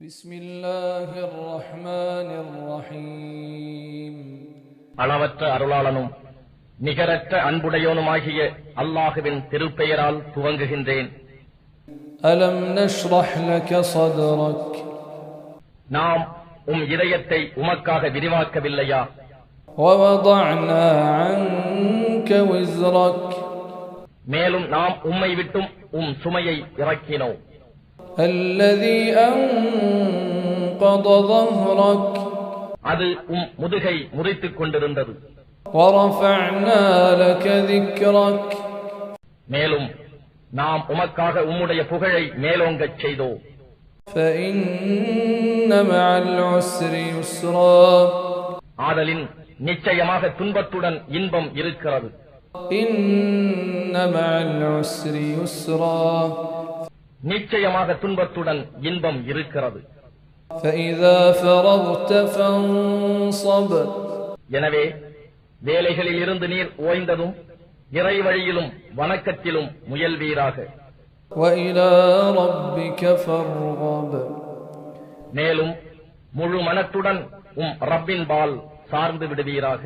بسم الله الرحمن الرحيم அளவற்ற அருளாளனும் நிகரற்ற அன்புடையோனுமாகிய அல்லாஹ்வின் திருப்பெயரால் துவங்குகின்றேன். ألم نشرح لك صدرك நாம் இதயத்தை உமக்காக விரிவாக்கவில்லையா? ووضعنا عنك وزرك மேலும் நாம் உம்மை விட்டும் சுமையை இறக்கினோம். الذي أنقض ظهرك அது முதுகை முறித்துக் கொண்டிருந்தது. ورفعنا لك ذكرك மேலும் நாம் உமக்காக உம்முடைய புகழை மேலோங்கச் செய்தோம். فإن مع العسر يسرا ஆதலின் நிச்சயமாக துன்பத்துடன் இன்பம் இருக்கிறது. إن مع العسر يسرا நிச்சயமாக துன்பத்துடன் இன்பம் இருக்கிறது. فإذا فرغت فانصب எனவே வேலைகளில் இருந்து நீர் ஓய்ந்ததும் இறை வழியிலும் வணக்கத்திலும் முயல்வீராக. وإلى ربك فارغب மேலும் முழு மனத்துடன் ரப்பின் பால் சார்ந்து விடுவீராக.